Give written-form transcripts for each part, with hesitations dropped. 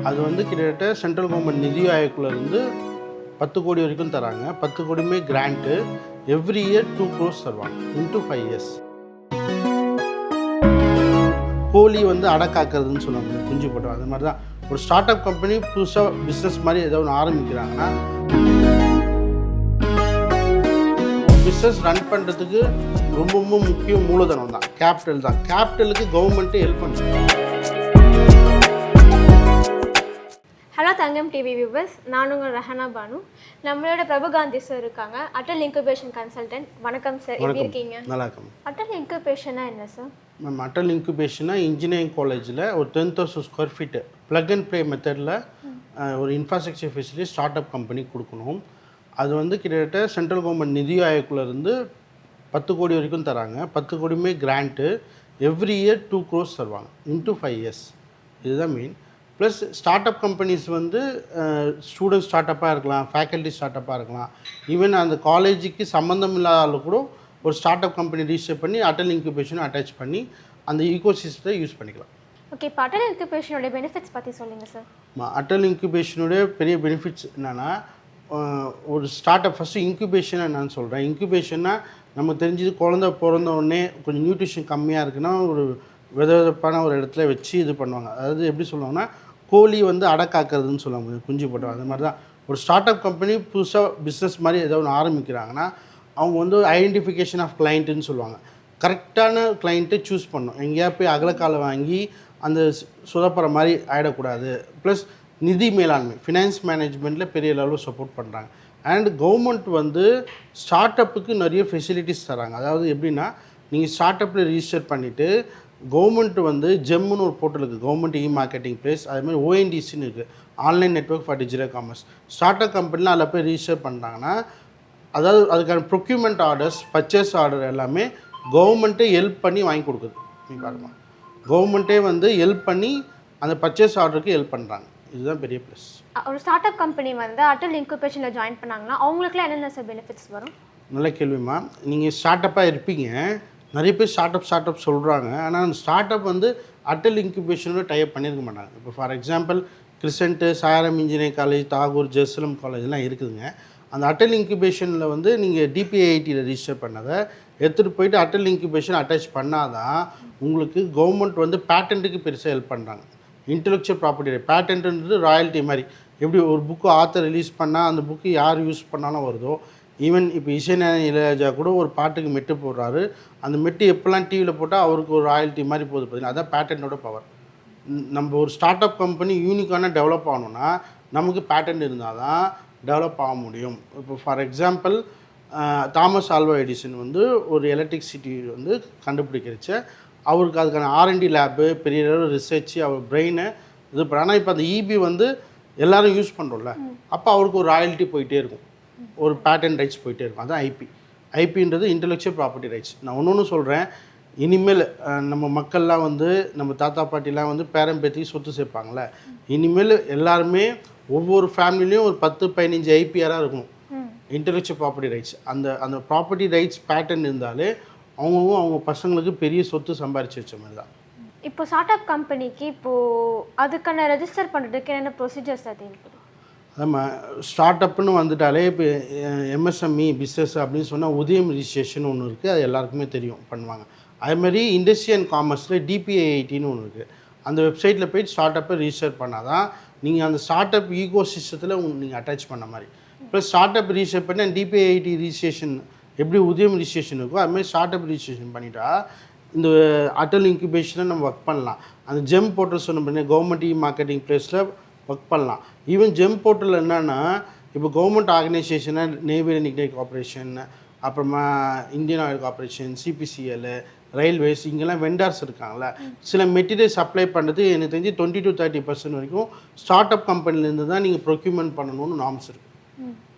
அது வந்து கிட்டத்தட்ட சென்ட்ரல் கவர்மெண்ட் நிதி ஆயோக்குள்ளேருந்து 10 கோடி வரைக்கும் தராங்க. 10 கோடியுமே கிராண்ட்டு. எவ்ரி இயர் 2 crores தருவாங்க இன்ட்டு 5 years. கோழி வந்து அடை காக்கிறதுன்னு சொல்லுவாங்க, குஞ்சு போட்டோம். அது மாதிரி தான் ஒரு ஸ்டார்ட் அப் கம்பெனி புதுசாக பிஸ்னஸ் மாதிரி ஏதோ ஒன்று ஆரம்பிக்கிறாங்கன்னா, பிஸ்னஸ் ரன் பண்ணுறதுக்கு ரொம்ப ரொம்ப முக்கிய மூலதனம் தான், கேபிட்டல் தான். கேபிட்டலுக்கு கவர்மெண்ட்டு ஹெல்ப் பண்ணுது. ஹலோ தங்கம் டிவி வியூவர்ஸ், நான் உங்கள் ரஹனா பானு. நம்மளோட பிரபுகாந்தி சார் இருக்காங்க, அட்டல் இன்குபேஷன் கன்சல்டன்ட். வணக்கம் சார், எப்படி இருக்கீங்க? நல்லா இருக்கும். அட்டல் இன்குபேஷனா என்ன சார்? மேம், அட்டல் இன்குபேஷனா இன்ஜினியரிங் காலேஜில் ஒரு 10,000 square feet plug and play மெத்தடில் ஒரு infrastructure facility start up company கொடுக்கணும். அது வந்து கிட்டத்தட்ட சென்ட்ரல் கவர்மெண்ட் நிதி ஆயோக்குள்ளேருந்து 10 கோடி வரைக்கும் தராங்க. 10 கோடியுமே கிராண்ட்டு. எவ்ரி இயர் 2 crores தருவாங்க இன்ட்டு 5 years. இதுதான் main. Plus start up companies வந்து ஸ்டூடெண்ட் ஸ்டார்ட் அப்பாக இருக்கலாம், ஃபேக்கல்ட்டி ஸ்டார்ட் அப்பாக இருக்கலாம். ஈவன் அந்த காலேஜுக்கு சம்மந்தம் இல்லாத கூட ஒரு ஸ்டார்ட் அப் கம்பெனி ரிஜிஸ்டர் பண்ணி அட்டல் இன்குபேஷனை அட்டாச் பண்ணி அந்த ஈகோ சிஸ்டத்தை யூஸ் பண்ணிக்கலாம். ஓகே, இப்போ அட்டல் இன்குபேஷனோட பெனிஃபிட்ஸ் பற்றி சொல்லுங்கள் சார். அட்டல் இன்குபேஷனுடைய பெரிய பெனிஃபிட்ஸ் என்னென்னா, ஒரு ஸ்டார்ட் அப் ஃபஸ்ட்டு இன்குபேஷன் என்னன்னு சொல்கிறேன். இன்குபேஷன்னா நம்ம தெரிஞ்சது குழந்த பிறந்த உடனே கொஞ்சம் நியூட்ரிஷன் கம்மியாக இருக்குன்னா ஒரு விதவிதப்பான ஒரு இடத்துல வச்சு இது பண்ணுவாங்க. அதாவது எப்படி சொல்லுவாங்கன்னா, கோழி வந்து அடை காக்கிறதுன்னு சொல்லுவாங்க, குஞ்சு போட்டோம். அது மாதிரி தான் ஒரு ஸ்டார்ட் அப் கம்பெனி புதுசாக பிஸ்னஸ் மாதிரி ஏதோ ஒன்று ஆரம்பிக்கிறாங்கன்னா, அவங்க வந்து ஐடென்டிஃபிகேஷன் ஆஃப் கிளைண்ட்டுன்னு சொல்லுவாங்க. கரெக்டான கிளைண்ட்டை சூஸ் பண்ணணும். எங்கேயா போய் அகலக்காலை வாங்கி அந்த சொதப்புற மாதிரி ஆகிடக்கூடாது. ப்ளஸ் நிதி மேலாண்மை, ஃபினான்ஸ் மேனேஜ்மெண்ட்டில் பெரிய லெவலில் சப்போர்ட் பண்ணுறாங்க. அண்ட் கவர்மெண்ட் வந்து ஸ்டார்ட் அப்புக்கு நிறைய ஃபெசிலிட்டிஸ் தராங்க. அதாவது எப்படின்னா, நீங்கள் ஸ்டார்ட் அப்பில் ரிஜிஸ்டர் பண்ணிவிட்டு கவர்மெண்ட் வந்து ஜெம்முன்னு ஒரு போர்ட்டல் இருக்குது, கவர்மெண்ட் மார்க்கெட்டிங் பிளேஸ். அதுமாதிரி ஓஎன்டிசின்னு இருக்குது, online network for digital commerce. Start up கம்பெனியில் அதில் போய் ரிஜிஸ்டர் பண்ணுறாங்கன்னா, அதாவது அதுக்கான ப்ரொக்யூர்மெண்ட் ஆர்டர்ஸ், பர்ச்சேஸ் ஆர்டர் எல்லாமே கவர்மெண்ட்டே ஹெல்ப் பண்ணி வாங்கி கொடுக்குது. நீ பாருமா, கவர்மெண்ட்டே வந்து ஹெல்ப் பண்ணி அந்த பர்ச்சேஸ் ஆர்டருக்கு ஹெல்ப் பண்ணுறாங்க. இதுதான் பெரிய ப்ளஸ். ஒரு ஸ்டார்ட் அப் கம்பெனி வந்து அட்டல் இன்குபேஷனில் ஜாயின் பண்ணாங்கன்னா அவங்களுக்குலாம் என்னென்ன சார் பெனிஃபிட்ஸ் வரும்? நல்ல கேள்விமா. நீங்கள் ஸ்டார்ட் அப்பாக இருப்பீங்க, நிறைய பேர் ஸ்டார்ட் அப் சொல்கிறாங்க. ஆனால் அந்த ஸ்டார்ட் அப் வந்து அட்டல் இன்குபேஷனோட டைப் பண்ணியிருக்க மாட்டாங்க. இப்போ ஃபார் எக்ஸாம்பிள் கிறிசன்ட்டு, சாரம் இன்ஜினியரிங் காலேஜ், தாகூர், ஜெருசலம் காலேஜ்லாம் இருக்குதுங்க. அந்த அட்டல் இன்குபேஷனில் வந்து நீங்கள் டிபிஐடியில் ரிஜிஸ்டர் பண்ணதை எடுத்துகிட்டு போயிட்டு அட்டல் இன்குபேஷன் அட்டாச் பண்ணாதான் உங்களுக்கு கவர்மெண்ட் வந்து பேட்டன்ட்டுக்கு பெருசாக ஹெல்ப் பண்ணுறாங்க. இன்டெலெக்சுவல் ப்ராப்பர்ட்டி பேட்டன்ட்டுன்றது ராயல்ட்டி மாதிரி. எப்படி ஒரு புக்கு ஆத்தர் ரிலீஸ் பண்ணால் அந்த புக்கு யார் யூஸ் பண்ணாலும் வருதோ, ஈவன் இப்போ இசைஞானி இளையராஜா கூட ஒரு பாட்டுக்கு மெட்டு போடுறாரு, அந்த மெட்டு எப்போல்லாம் டிவியில் போட்டால் அவருக்கு ஒரு ராயல்ட்டி மாதிரி போகுது பார்த்தீங்கன்னா, அதான் பேட்டன்ட்டோட பவர். நம்ம ஒரு ஸ்டார்ட் அப் கம்பெனி யூனிக்கான டெவலப் ஆகணும்னா நமக்கு பேட்டன்ட் இருந்தால் தான் டெவலப் ஆக முடியும். இப்போ for example Thomas Alva Edison வந்து ஒரு எலக்ட்ரிசிட்டி வந்து கண்டுபிடிக்கிறச்ச அவருக்கு அதுக்கான ஆர்என்டி லேபு, பெரிய ரிசர்ச்சு, அவர் பிரெயினை இது பண்ண. ஆனால் இப்போ அந்த இபி வந்து எல்லோரும் யூஸ் பண்ணுறோம்ல, அப்போ அவருக்கு ஒரு ராயல்ட்டி போயிட்டே இருக்கும், ஒரு பேட்டன் ரைட்ஸ் போயிட்டே இருக்கும். அதுதான் ஐபின்றது இன்டெலெக்சுவல் ப்ராப்பர்ட்டி ரைட்ஸ். நான் ஒன்று சொல்கிறேன், இனிமேல் நம்ம மக்கள்லாம் வந்து நம்ம தாத்தா பாட்டிலாம் வந்து பேரம்பேத்தி சொத்து சேர்ப்பாங்களே, இனிமேல் எல்லாருமே ஒவ்வொரு ஃபேமிலிலையும் ஒரு 10-15 ஐபிஆராக இருக்கணும், இன்டெலெக்சுவல் ப்ராப்பர்ட்டி ரைட்ஸ். அந்த ப்ராப்பர்ட்டி ரைட்ஸ் பேட்டன் இருந்தாலே அவங்க பசங்களுக்கு பெரிய சொத்து சம்பாரிச்சு வச்ச மாதிரி தான். இப்போ ஸ்டார்ட் அப் கம்பெனிக்கு இப்போது அதுக்கான ரெஜிஸ்டர் பண்ணுறதுக்கு என்னென்ன ப்ரொசீஜர்ஸ் தேவைப்படும்? நம்ம ஸ்டார்ட் அப்புன்னு வந்துட்டாலே இப்போ எம்எஸ்எம்இ பிஸ்னஸ் அப்படின்னு சொன்னால் உதயம் ரிஜிஸ்ட்ரேஷன் ஒன்று இருக்குது, அது எல்லாருக்குமே தெரியும், பண்ணுவாங்க. அதுமாதிரி இண்டஸ்ட்ரி அண்ட் காமர்ஸில் டிபிஐஐடின்னு ஒன்று இருக்குது. அந்த வெப்சைட்டில் போய் ஸ்டார்ட் அப்பை ரிஜிஸ்டர் பண்ணால் தான் நீங்கள் அந்த ஸ்டார்ட் அப் ஈகோ சிஸ்டத்தில் நீங்கள் அட்டாச் பண்ண மாதிரி. ப்ளஸ் ஸ்டார்ட் அப் ரிஜிஸ்டர் பண்ணி டிபிஐஐடி ரிஜிஸ்ட்ரேஷன் எப்படி உதயம் ரிஜிஸ்ட்ரேஷன் இருக்கோ அதுமாதிரி ஸ்டார்ட் அப் ரிஜிஸ்ட்ரேஷன் பண்ணிட்டா இந்த அட்டல் இன்குபேஷனை நம்ம ஒர்க் பண்ணலாம். அந்த ஜெம் போர்ட்டல் சொன்ன பண்ணி கவர்மெண்ட் மார்க்கெட்டிங் பிளேஸில் ஒர்க் பண்ணலாம். ஈவன் ஜெம் போர்ட்டல் என்னென்னா, இப்போ கவர்மெண்ட் ஆர்கனைசேஷனாக நேவி நிக்னேட் கார்பரேஷன், அப்புறமா Indian oil corporation, CPCL, railways, இங்கெல்லாம் வெண்டார்ஸ் இருக்காங்களே, சில மெட்டீரியல் சப்ளை பண்ணுறது எனக்கு தெரிஞ்சு 20-30% வரைக்கும் ஸ்டார்ட் அப் கம்பெனிலேருந்து தான் நீங்கள் ப்ரொக்யூர்மெண்ட் பண்ணணும்னு நாம்ஸ் இருக்குது.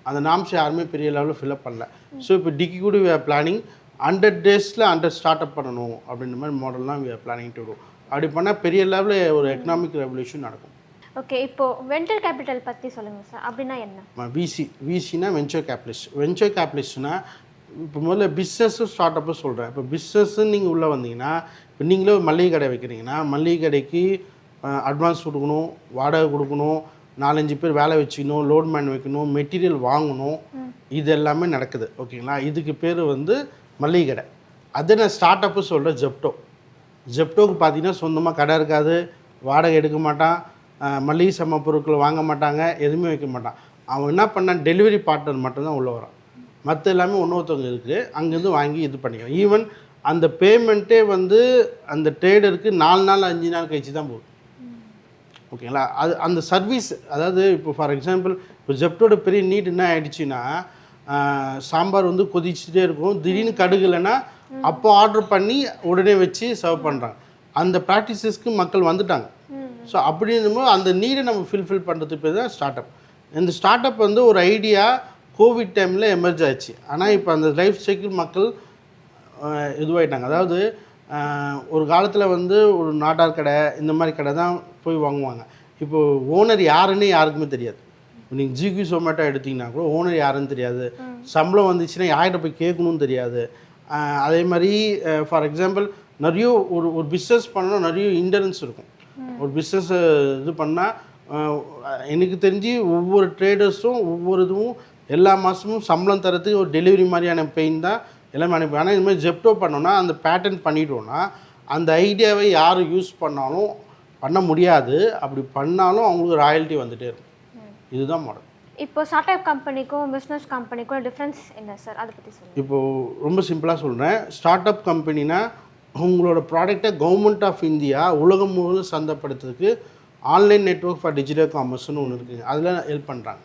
அந்த நாம்ஸ் யாருமே பெரிய லெவலில் ஃபில்அப் பண்ணல. ஸோ இப்போ டிக்கி கூட வி ஆர் பிளானிங் 100 daysல 100 ஸ்டார்ட் அப் பண்ணணும் அப்படின்ற மாதிரி மாடல்லாம் we are planning to do. அப்படி பண்ணால் பெரிய லெவலில் ஒரு எக்கனாமிக் ரெவல்யூஷன் நடக்கும். ஓகே, இப்போது வென்ச்சர் கேபிட்டல் பற்றி சொல்லுங்கள் சார். அப்படின்னா என்ன? விசினா வென்ச்சர் கேபிட்டலிஸ்ட். வென்ச்சர் கேபிட்டலிஸ்ட்னா இப்போ முதல்ல பிஸ்னஸும் ஸ்டார்ட் அப்பும் சொல்கிறேன். இப்போ பிஸ்னஸ்ன்னு நீங்கள் உள்ளே வந்தீங்கன்னா, இப்போ நீங்களே ஒரு மளிகை கடை வைக்கிறீங்கன்னா, மளிகை கடைக்கு அட்வான்ஸ் கொடுக்கணும், வாடகை கொடுக்கணும், 4-5 பேர் வேலை வச்சுக்கணும், லோட் மேன் வைக்கணும், மெட்டீரியல் வாங்கணும், இது எல்லாமே நடக்குது. ஓகேங்களா? இதுக்கு பேர் வந்து மளிகை கடை. அது நான் ஸ்டார்ட் அப்பு சொல்கிறேன். ஜெப்டோக்கு பார்த்தீங்கன்னா சொந்தமாக கடை இருக்காது, வாடகை எடுக்க மாட்டான், மளிகை சாமான் பொருட்கள் வாங்க மாட்டாங்க, எதுவுமே வைக்க மாட்டான். அவன் என்ன பண்ணான், டெலிவரி பார்ட்னர் மட்டும்தான் உள்ளே வரான். மற்ற எல்லாமே ஒன்றொருத்தவங்க இருக்குது, அங்கேருந்து வாங்கி இது பண்ணிக்கலாம். ஈவன் அந்த பேமெண்ட்டே வந்து அந்த ட்ரேடருக்கு 4 நாள் 5 நாள் கழிச்சு தான் போகுது. ஓகேங்களா? அது அந்த சர்வீஸ், அதாவது இப்போ ஃபார் எக்ஸாம்பிள் இப்போ ஜெப்டோட பெரிய நீட் என்ன ஆகிடுச்சின்னா, சாம்பார் வந்து கொதிச்சுட்டே இருக்கும், திடீர்னு கடுகு இல்லைன்னா அப்போ ஆர்டர் பண்ணி உடனே வச்சு சர்வ் பண்ணுறாங்க. அந்த ப்ராக்டிசஸ்க்கு மக்கள் வந்துட்டாங்க. ஸோ அப்படின்னும்போது அந்த நீடை நம்ம ஃபில்ஃபில் பண்ணுறதுக்கு பேர் தான் ஸ்டார்ட் அப். இந்த ஸ்டார்ட் அப் வந்து ஒரு ஐடியா கோவிட் டைமில் எமர்ஜ் ஆச்சு. ஆனால் இப்போ அந்த லைஃப் சைக்கிள் மக்கள் இதுவாகிட்டாங்க. அதாவது ஒரு காலத்தில் வந்து ஒரு நாட்டார் கடை இந்த மாதிரி கடை தான் போய் வாங்குவாங்க. இப்போது ஓனர் யாருன்னு யாருக்குமே தெரியாது. நீங்கள் ஜிகி ஜொமேட்டோ எடுத்திங்கன்னா கூட ஓனர் யாருன்னு தெரியாது, சம்பளம் வந்துச்சுன்னா யார்கிட்ட போய் கேட்கணும்னு தெரியாது. அதே மாதிரி ஃபார் எக்ஸாம்பிள் நிறைய ஒரு பிஸ்னஸ் பண்ணணும், நிறைய இன்டர்னன்ஸ் இருக்கும். ஒரு பிஸ்னஸ் இது பண்ணால் எனக்கு தெரிஞ்சு ஒவ்வொரு ட்ரேடர்ஸும் ஒவ்வொரு இதுவும் எல்லா மாதமும் சம்பளம் தரத்துக்கு ஒரு டெலிவரி மாதிரியான பெயின் தான் எல்லாமே அனுப்பி. ஆனால் இது மாதிரி ஜெப்டோ பண்ணோன்னா அந்த பேட்டர்ன் பண்ணிட்டோன்னா அந்த ஐடியாவை யார் யூஸ் பண்ணாலும் பண்ண முடியாது. அப்படி பண்ணாலும் அவங்களுக்கு ராயல்ட்டி வந்துகிட்டே இருக்கும். இதுதான் மாடல். இப்போ ஸ்டார்ட் அப் கம்பெனிக்கும் பிஸ்னஸ் கம்பெனிக்கும் டிஃப்ரென்ஸ் என்ன சார், அதை பற்றி சொல்லுங்கள். இப்போது ரொம்ப சிம்பிளாக சொல்கிறேன். ஸ்டார்ட் அப் கம்பெனினா உங்களோட ப்ராடக்டை கவர்மெண்ட் ஆஃப் இந்தியா உலகம் முழுவதும் சந்தைப்படுத்துறதுக்கு ஆன்லைன் நெட்வொர்க் ஃபார் டிஜிட்டல் காமர்ஸ்னு ஒன்று இருக்குங்க, அதில் ஹெல்ப் பண்ணுறாங்க.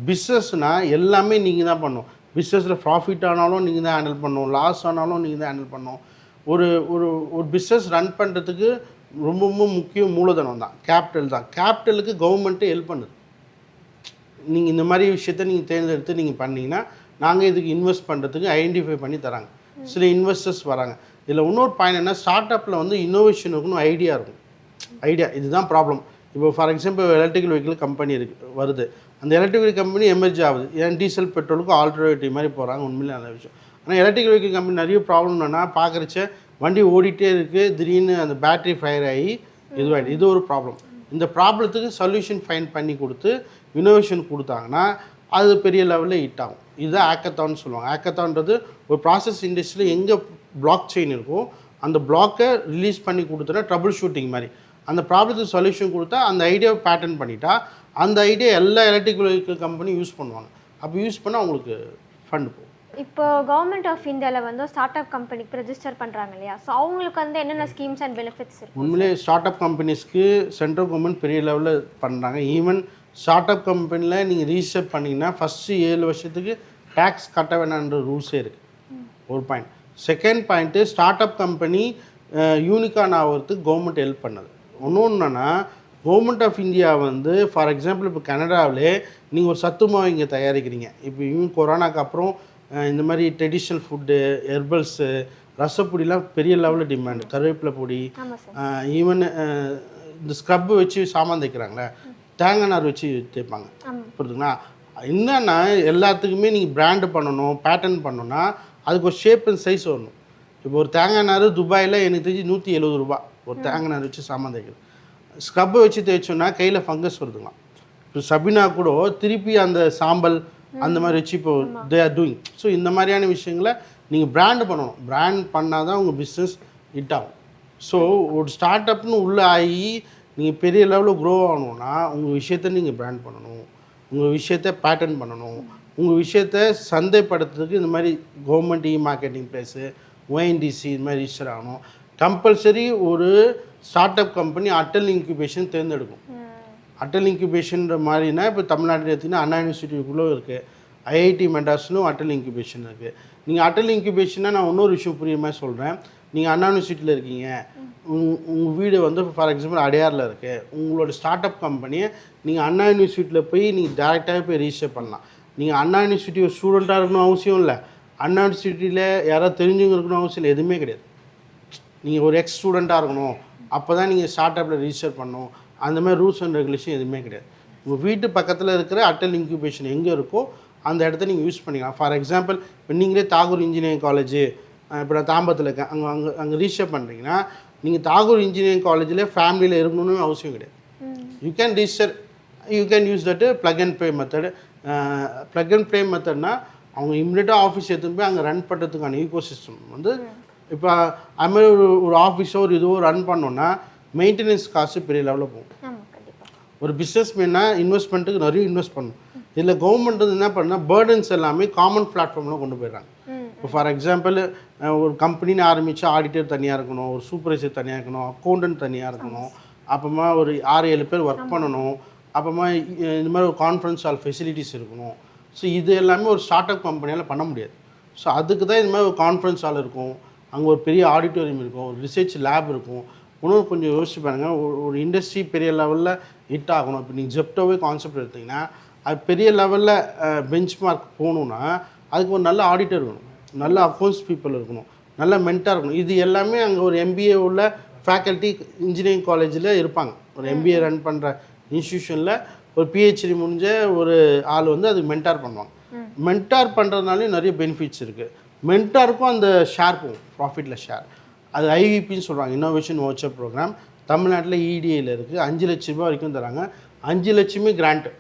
பிஸ்னஸ்னால் எல்லாமே நீங்கள் தான் பண்ணணும். பிஸ்னஸில் ப்ராஃபிட் ஆனாலும் நீங்கள் தான் ஹேண்டில் பண்ணணும், லாஸ் ஆனாலும் நீங்கள் தான் ஹேண்டில் பண்ணணும். ஒரு ஒரு ஒரு பிஸ்னஸ் ரன் பண்ணுறதுக்கு ரொம்ப ரொம்ப முக்கிய மூலதனம் தான், கேபிட்டல் தான். கேபிட்டலுக்கு கவர்மெண்ட்டு ஹெல்ப் பண்ணுது. நீங்கள் இந்த மாதிரி விஷயத்த நீங்கள் தேர்ந்தெடுத்து நீங்கள் பண்ணிங்கன்னா நாங்கள் இதுக்கு இன்வெஸ்ட் பண்ணுறதுக்கு ஐடென்டிஃபை பண்ணி தராங்க. சில இன்வெஸ்டர்ஸ் வராங்க. இதில் இன்னொரு பாயிண்ட் என்ன, ஸ்டார்ட் அப்பில் வந்து இன்னோவேஷன் இருக்கணும், ஐடியா இருக்கும். ஐடியா இதுதான் ப்ராப்ளம். இப்போ for example electrical vehicle company வருது. அந்த எலக்ட்ரிக்கல் கம்பெனி எமர்ஜ் ஆகுது. ஏன் டீசல் பெட்ரோலுக்கு ஆல்டர்னேட்டிவ் மாதிரி போகிறாங்க, உண்மையிலே நல்ல விஷயம். ஆனால் எலக்ட்ரிக்கல் வெஹிக்கிள் கம்பெனி நிறைய ப்ராப்ளம் என்னென்னா, பார்க்குறச்ச வண்டி ஓடிட்டே இருக்குது, திடீர்னு அந்த பேட்டரி ஃபயர் ஆகி இதுவாகிடுது. இது ஒரு ப்ராப்ளம். இந்த ப்ராப்ளத்துக்கு சொல்யூஷன் ஃபைன் பண்ணி கொடுத்து இனோவேஷன் கொடுத்தாங்கன்னா அது பெரிய லெவலில் ஹிட் ஆகும். இதுதான் ஹேக்கத்தான்னு சொல்லுவாங்க. ஹேக்கத்தான்றது ஒரு ப்ராசஸ் இண்டஸ்ட்ரியில் எங்கே பிளாக் செயின் இருக்கோ அந்த பிளாக்கை ரிலீஸ் பண்ணி கொடுத்தோன்னா ட்ரபிள் ஷூட்டிங் மாதிரி அந்த ப்ராப்ளத்துக்கு சொல்யூஷன் கொடுத்தா அந்த ஐடியாவை பேட்டர்ன் பண்ணிட்டா அந்த ஐடியா எல்லா எலக்ட்ரிக்கல் வெஹிக்கிள் கம்பெனியும் யூஸ் பண்ணுவாங்க. அப்போ யூஸ் பண்ணால் அவங்களுக்கு ஃபண்ட் போகும். இப்போ கவர்மெண்ட் ஆஃப் இந்தியாவில் வந்து ஸ்டார்ட் அப் கம்பெனிக்கு ரெஜிஸ்டர் பண்ணுறாங்க இல்லையா, ஸோ அவங்களுக்கு வந்து என்னென்ன ஸ்கீம்ஸ் அண்ட் பெனிஃபிட்ஸ் இருக்குது? உண்மையிலே ஸ்டார்ட் அப் கம்பெனிஸ்க்கு சென்ட்ரல் கவர்மெண்ட் பெரிய லெவலில் பண்ணுறாங்க. ஈவன் ஸ்டார்ட் அப் கம்பெனியில் நீங்கள் ரிஜிஸ்டர் பண்ணிங்கன்னா ஃபஸ்ட்டு 7 வருஷத்துக்கு டேக்ஸ் கட்ட வேணான்ற ரூல்ஸே இருக்குது. ஒரு point. Second point, start up company unicorn ஆகிறதுக்கு கவர்மெண்ட் ஹெல்ப் பண்ணது. இன்னொன்றுனா கவர்மெண்ட் ஆஃப் இந்தியா வந்து ஃபார் எக்ஸாம்பிள் இப்போ கனடாவிலே நீங்கள் ஒரு சத்து மாவு இங்கே தயாரிக்கிறீங்க. இப்போ இன்னும் கொரோனாக்கு அப்புறம் இந்த மாதிரி ட்ரெடிஷ்னல் ஃபுட்டு, ஹெர்பல்ஸு, ரசப்பொடிலாம் பெரிய லெவலில் டிமாண்டு. கருவேப்பிலை பொடி, ஈவன் இந்த ஸ்க்ரப்பு வச்சு சாமான் தைக்கிறாங்களே, தேங்காய் நார் வச்சு தேய்ப்பாங்க. புரியுதுங்களா? என்னன்னா எல்லாத்துக்குமே நீங்கள் பிராண்டு பண்ணணும், பேட்டர்ன் பண்ணணும்னா அதுக்கு ஒரு ஷேப் அண்ட் சைஸ் வரணும். இப்போ ஒரு தேங்காய் நார் துபாயில் எனக்கு தெரிஞ்சு 170 ரூபா ஒரு தேங்காய் நார் வச்சு சாமான் தைக்கிறது. ஸ்க்ரப்பை வச்சு தேய்ச்சோன்னா கையில் ஃபங்கஸ் வருதுங்களாம். இப்போ சபினா கூட திருப்பி அந்த சாம்பல் அந்த மாதிரி வச்சு இப்போ தே ஆர் டூயிங். ஸோ இந்த மாதிரியான விஷயங்களை நீங்கள் பிராண்டு பண்ணணும். பிராண்ட் பண்ணால் தான் உங்கள் பிஸ்னஸ் ஹிட் ஆகும். ஸோ ஒரு ஸ்டார்ட் அப்னு உள்ளே ஆகி நீங்கள் பெரிய லெவலில் க்ரோ ஆகணுன்னா உங்கள் விஷயத்த நீங்கள் பிராண்ட் பண்ணணும், உங்கள் விஷயத்த பேட்டர்ன் பண்ணணும், உங்கள் விஷயத்த சந்தைப்படுத்துறதுக்கு இந்த மாதிரி கவர்மெண்ட் மார்க்கெட்டிங் பிளேஸு, ONDC இது மாதிரி ரிஜிஸ்டர் ஆகணும். கம்பல்சரி ஒரு start up company Atal incubation தேர்ந்தெடுக்கும். அட்டல் இன்குபேஷன்ற மாதிரினா இப்போ தமிழ்நாட்டில் எடுத்திங்கன்னா அண்ணா யூனிவர்சிட்டிக்குள்ளே இருக்குது, IIT மெட்ராஸ்லும் அட்டல் இன்குபேஷன் இருக்குது. நீங்கள் அட்டல் இன்குபேஷனாக நான் இன்னொரு விஷயம் புரியுற மாதிரி சொல்கிறேன். நீங்கள் அண்ணா யூனிவர்சிட்டியில் இருக்கீங்க, உங்கள் வீடு வந்து ஃபார் எக்ஸாம்பிள் அடையாரில் இருக்குது. உங்களோட ஸ்டார்ட் அப் கம்பெனியை நீங்கள் அண்ணா யூனிவர்சிட்டியில் போய் நீங்கள் டேரெக்டாகவே போய் ரிஜிஸ்டர் பண்ணலாம். நீங்கள் அண்ணா யூனிவர்சிட்டி ஒரு ஸ்டூடெண்ட்டாக இருக்கணும் அவசியம் இல்லை, அண்ணா யூனிவர்சிட்டியில் யாராவது தெரிஞ்சவங்க இருக்கணும் அவசியம் இல்லை, எதுவுமே கிடையாது. நீங்கள் ஒரு எக்ஸ் ஸ்டூடெண்ட்டாக இருக்கணும், அப்போ தான் நீங்கள் ஸ்டார்ட் அப்பில் ரிஜிஸ்டர் பண்ணணும். அந்த மாதிரி ரூல்ஸ் அண்ட் ரெகுலேஷன் எதுவுமே கிடையாது. உங்கள் வீட்டு பக்கத்தில் இருக்கிற அட்டல் இன்குபேஷன் எங்கே இருக்கோ அந்த இடத்த நீங்கள் யூஸ் பண்ணிக்கலாம். ஃபார் எக்ஸாம்பிள் இப்போ நீங்களே தாகூர் இன்ஜினியரிங் காலேஜ், இப்போ நான் தாம்பரத்தில் இருக்கேன், அங்கே ரிஜிஸ்டர் பண்ணுறீங்கன்னா நீங்கள் தாகூர் இன்ஜினியரிங் காலேஜில் ஃபேமிலியில் இருக்கணும்னு அவசியம் கிடையாது. You can register, you can use that plug and play method. Plug and play மெத்தட்னா அவங்க இம்மிடியட்டாக ஆஃபீஸ் எடுத்துன்னு போய் அங்கே ரன் பண்ணுறதுக்கான ஈகோ சிஸ்டம் வந்து இப்போ அதுமாதிரி ஒரு ஆஃபீஸோ ஒரு இதுவோ ரன் பண்ணோன்னா மெயின்டெனன்ஸ் காசு பெரிய லெவலில் போகும். ஒரு பிஸ்னஸ் மேனா இன்வெஸ்ட்மெண்ட்டுக்கு நிறைய இன்வெஸ்ட் பண்ணணும். இதில் கவர்மெண்ட் வந்து என்ன பண்ணால் பேர்டன்ஸ் எல்லாமே காமன் பிளாட்ஃபார்மில் கொண்டு போயிடுறாங்க. இப்போ ஃபார் எக்ஸாம்பிள் ஒரு கம்பெனின்னு ஆரம்பித்து ஆடிட்டர் தனியாக இருக்கணும், ஒரு சூப்பர்வைசர் தனியாக இருக்கணும், அக்கௌண்டன்ட் தனியாக இருக்கணும், அப்புறமா ஒரு 6-7 பேர் ஒர்க் பண்ணணும், அப்புறமா இந்த மாதிரி ஒரு கான்ஃபரன்ஸ் ஹால் ஃபெசிலிட்டிஸ் இருக்கணும். ஸோ இது எல்லாமே ஒரு ஸ்டார்ட் அப் கம்பெனியால் பண்ண முடியாது. ஸோ அதுக்கு தான் இந்த மாதிரி ஒரு கான்ஃபரன்ஸ் ஹால் இருக்கும், அங்கே ஒரு பெரிய ஆடிட்டோரியம் இருக்கும், ஒரு ரிசர்ச் லேப் இருக்கும். இன்னும் கொஞ்சம் யோசிச்சு பாருங்கள், ஒரு இண்டஸ்ட்ரி பெரிய லெவலில் ஹிட் ஆகணும். இப்போ நீங்கள் ஜெப்டோவே கான்செப்ட் எடுத்திங்கன்னா அது பெரிய லெவலில் பெஞ்ச் மார்க் போகணுன்னா அதுக்கு ஒரு நல்ல ஆடிட்டர் இருக்கணும், நல்ல அக்கௌண்ட்ஸ் பீப்புள் இருக்கணும், நல்ல மென்டாக இருக்கணும். இது எல்லாமே அங்கே ஒரு எம்பிஏ உள்ள ஃபேக்கல்ட்டி இன்ஜினியரிங் காலேஜில் இருப்பாங்க. ஒரு எம்பிஏ ரன் பண்ணுற இன்ஸ்டியூஷனில் ஒரு பிஹெச்டி முடிஞ்ச ஒரு ஆள் வந்து அதுக்கு மென்டார் பண்ணுவாங்க. மென்டார் பண்ணுறதுனாலையும் நிறைய பெனிஃபிட்ஸ் இருக்குது. மென்டாருக்கும் அந்த ஷேர் போகும், ப்ராஃபிட்டில் ஷேர். அது ஐவிபின்னு சொல்கிறாங்க, இன்னோவேஷன் வவுச்சர் ப்ரோக்ராம். தமிழ்நாட்டில் இடிஐயில் இருக்குது. 5 லட்ச ரூபா வரைக்கும் தராங்க. 5 லட்சமே கிராண்ட்டு.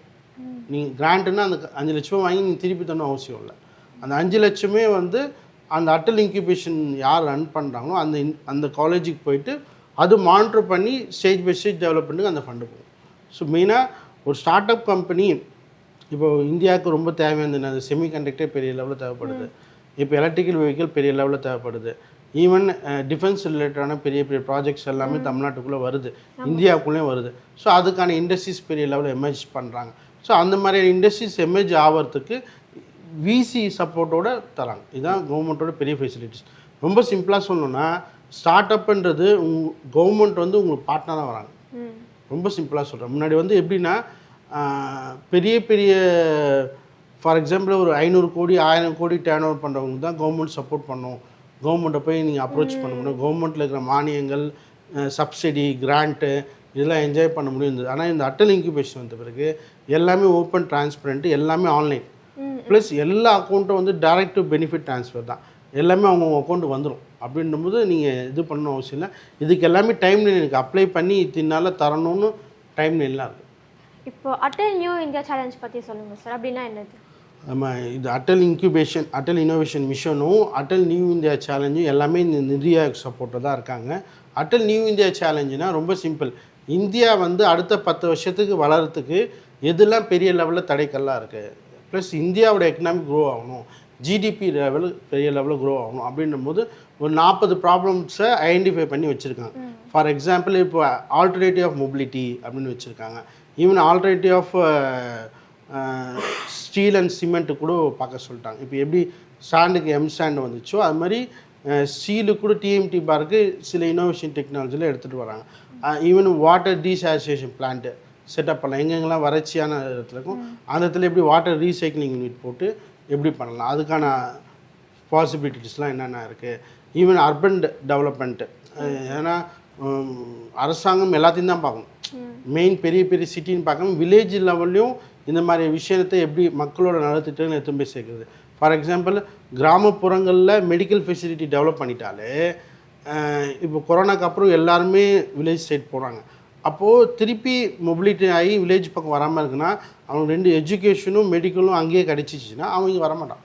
நீங்கள் கிராண்ட்டுன்னா அந்த 5 லட்ச ரூபா வாங்கி நீங்கள் திருப்பி தரணும் அவசியம் இல்லை. அந்த 5 லட்சமே வந்து அந்த அட்டல் இன்குபேஷன் யார் ரன் பண்ணுறாங்களோ அந்த காலேஜுக்கு போயிட்டு அது மானிட்டர் பண்ணி ஸ்டேஜ் பை ஸ்டேஜ் டெவலப்மெண்ட்டுக்கு அந்த ஃபண்டு போகும். ஸோ மெயினாக ஒரு ஸ்டார்ட் அப் கம்பெனி இப்போ இந்தியாவுக்கு ரொம்ப தேவையான அந்த செமிகண்டக்டர் பெரிய லெவலில் தேவைப்படுது. இப்போ எலக்ட்ரிக்கல் வெஹிக்கிள் பெரிய லெவலில் தேவைப்படுது. ஈவன் டிஃபென்ஸ் ரிலேட்டடான பெரிய பெரிய ப்ராஜெக்ட்ஸ் எல்லாமே தமிழ்நாட்டுக்குள்ளே வருது, இந்தியாவுக்குள்ளேயும் வருது. ஸோ அதுக்கான இண்டஸ்ட்ரீஸ் பெரிய லெவலில் எமர்ஜ் பண்ணுறாங்க. ஸோ அந்த மாதிரியான இண்டஸ்ட்ரீஸ் எமர்ஜ் ஆகிறதுக்கு விசி சப்போர்ட்டோட தராங்க. இதுதான் கவர்மெண்ட்டோட பெரிய ஃபெசிலிட்டிஸ். ரொம்ப சிம்பிளாக சொல்லணுன்னா ஸ்டார்ட் அப்புன்றது கவர்மெண்ட் வந்து உங்களுக்கு பார்ட்னராக வராங்க. ரொம்ப சிம்பிளாக சொல்கிறேன். முன்னாடி வந்து எப்படின்னா பெரிய பெரிய ஃபார் எக்ஸாம்பிள் ஒரு 500 கோடி 1000 கோடி டேர்ன் ஓவர் பண்ணுறவங்க தான் கவர்மெண்ட் சப்போர்ட் பண்ணும். கவர்மெண்ட்டை போய் நீங்கள் அப்ரோச் பண்ண முடியும். கவர்மெண்ட்டில் இருக்கிற மானியங்கள், சப்சிடி, கிராண்ட்டு இதெல்லாம் என்ஜாய் பண்ண முடியும். ஆனால் இந்த அட்டல் இன்குபேஷன் வந்த பிறகு எல்லாமே ஓப்பன் டிரான்ஸ்பரண்ட்டு, எல்லாமே ஆன்லைன். ப்ளஸ் எல்லா அக்கௌண்ட்டும் வந்து டைரக்ட் டு பெனிஃபிட் ட்ரான்ஸ்ஃபர் தான். எல்லாமே அவங்கவுங்க அக்கௌண்ட்டு வந்துடும். அப்படின்னும்போது நீங்கள் இது பண்ணணும் அவசியம் இல்லை. இதுக்கு எல்லாமே டைம் லைன் எனக்கு அப்ளை பண்ணி இத்தனால தரணும்னு டைம் லைன்லாம் இருக்குது. இப்போ அட்டல் நியூ இந்தியா சேலஞ்ச் பற்றி சொல்லுங்கள் சார். அப்படின்னா என்னது? நம்ம இது அட்டல் இன்குபேஷன், அட்டல் இன்னோவேஷன் மிஷனும் அட்டல் நியூ இந்தியா சேலஞ்சும் எல்லாமே இந்த நிதி ஆயோக் சப்போர்ட்டில் தான் இருக்காங்க. அட்டல் நியூ இந்தியா சேலஞ்சுனா ரொம்ப சிம்பிள். இந்தியா வந்து அடுத்த 10 வருஷத்துக்கு வளர்கிறதுக்கு எதெல்லாம் பெரிய லெவலில் தடைக்கல்லாக இருக்குது, ப்ளஸ் இந்தியாவோட எக்கனாமிக் க்ரோ ஆகணும், ஜிடிபி லெவல் பெரிய லெவலில் க்ரோ ஆகணும் அப்படின்னும் போது ஒரு 40 ப்ராப்ளம்ஸை ஐடென்டிஃபை பண்ணி வச்சுருக்காங்க. ஃபார் எக்ஸாம்பிள் இப்போ ஆல்டர்னேட்டிவ் ஆஃப் மொபிலிட்டி அப்படின்னு வச்சுருக்காங்க. Even alternative of steel and cement கூட பார்க்க சொல்லிட்டாங்க. இப்போ எப்படி ஸ்டாண்டுக்கு ஸ்டாண்டு வந்துச்சோ அது மாதிரி ஸ்டீலுக்கு கூட டிஎம்டி பார்க்கு சில இன்னோவேஷன் டெக்னாலஜியில் எடுத்துகிட்டு வராங்க. ஈவன் வாட்டர் டீசாச்சுரேஷன் பிளான்ட்டு செட்டப் பண்ணலாம். எங்கெங்கெல்லாம் வறட்சியான இடத்துல இருக்கும் அந்த இடத்துல எப்படி வாட்டர் ரீசைக்ளிங் யூனிட் போட்டு எப்படி பண்ணலாம், அதுக்கான பாசிபிலிட்டிஸ்லாம் என்னென்ன இருக்குது. ஈவன் அர்பன் டெவலப்மெண்ட்டு, ஏன்னா அரசாங்கம் எல்லாத்தையும் தான் பார்க்கணும். மெயின் பெரிய பெரிய சிட்டின்னு பார்க்கணும். வில்லேஜ் லெவல்லையும் இந்த மாதிரி விஷயத்தை எப்படி மக்களோட நலத்திட்டங்கள் எடுத்து போய் சேர்க்குறது. ஃபார் எக்ஸாம்பிள் கிராமப்புறங்களில் மெடிக்கல் ஃபெசிலிட்டி டெவலப் பண்ணிட்டாலே இப்போ கொரோனாக்கு அப்புறம் எல்லாருமே வில்லேஜ் சைட் போகிறாங்க. அப்போது திருப்பி மொபிலிட்டி ஆகி வில்லேஜ் பக்கம் வராமல் இருக்குன்னா அவனுக்கு 2 எஜுகேஷனும் மெடிக்கலும் அங்கேயே கிடச்சிச்சின்னா அவங்க இங்கே வரமாட்டான்.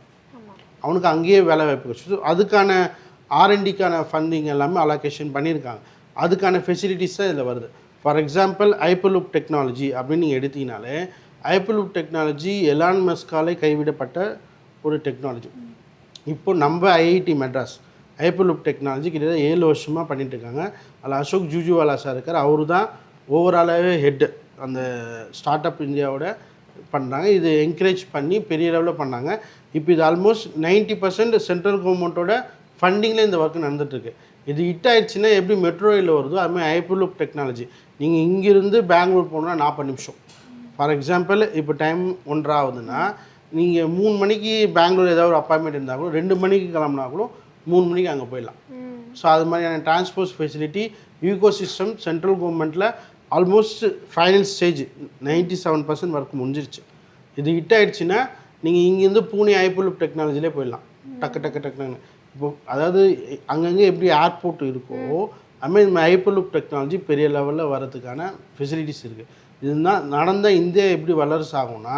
அவனுக்கு அங்கேயே வேலை வாய்ப்பு கிடச்சி. அதுக்கான ஆர்என்டிக்கான ஃபண்டிங் எல்லாமே அலோகேஷன் பண்ணியிருக்காங்க. அதுக்கான ஃபெசிலிட்டிஸ் தான் இதில் வருது. ஃபார் எக்ஸாம்பிள் ஹைப்பர்லூப் டெக்னாலஜி அப்படின்னு நீங்கள் எடுத்திங்கனாலே ஹைப்பர்லூப் டெக்னாலஜி எலான் மஸ்காலே கைவிடப்பட்ட ஒரு டெக்னாலஜி. இப்போ நம்ம ஐஐடி மெட்ராஸ் ஹைப்பர்லூப் டெக்னாலஜி கிட்டத்தட்ட 7 வருஷமாக பண்ணிகிட்ருக்காங்க. அதில் அசோக் ஜூஜுவாலா சார் இருக்கார். அவர் தான் ஓவராலாகவே ஹெட்டு அந்த ஸ்டார்ட் அப் இந்தியாவோட பண்ணுறாங்க. இது என்கரேஜ் பண்ணி பெரிய லெவலில் பண்ணாங்க. இப்போ இது ஆல்மோஸ்ட் 90% சென்ட்ரல் கவர்மெண்ட்டோட ஃபண்டிங்கில் இந்த ஒர்க் நடந்துகிட்ருக்கு. இது ஹிட் ஆகிடுச்சுன்னா எப்படி மெட்ரோ ரயில் வருதோ அதுமாதிரி ஹைப்பர்லூப் டெக்னாலஜி நீங்கள் இங்கேருந்து பெங்களூர் போகணுன்னா 40 நிமிஷம். ஃபார் எக்ஸாம்பிள் இப்போ டைம் 1:30 ஆகுதுன்னா நீங்கள் 3 மணிக்கு பெங்களூர் ஏதாவது ஒரு அப்பாயின்மெண்ட் இருந்தால் கூட 2 மணிக்கு கிளம்புனா கூட 3 மணிக்கு அங்கே போயிடலாம். ஸோ அது மாதிரியான transport facility ecosystem central கவர்மெண்ட்டில் ஆல்மோஸ்ட் ஃபைனல் ஸ்டேஜ் 97% ஒர்க் முடிஞ்சிருச்சு. இது ஹிட் ஆகிடுச்சுன்னா நீங்கள் இங்கேருந்து பூனே ஹைப்பர்லூப் டெக்னாலஜிலே போயிடலாம். டக்கு டக்கு டக்குன்னு இப்போ அதாவது அங்கங்கே எப்படி ஏர்போர்ட் இருக்கோ அதுமாதிரி இந்த ஹைப்பர்லூப் டெக்னாலஜி பெரிய லெவலில் வரதுக்கான ஃபெசிலிட்டிஸ் இருக்குது. இதுதான் நடந்தால் இந்தியா எப்படி வல்லரசு ஆகும்னா,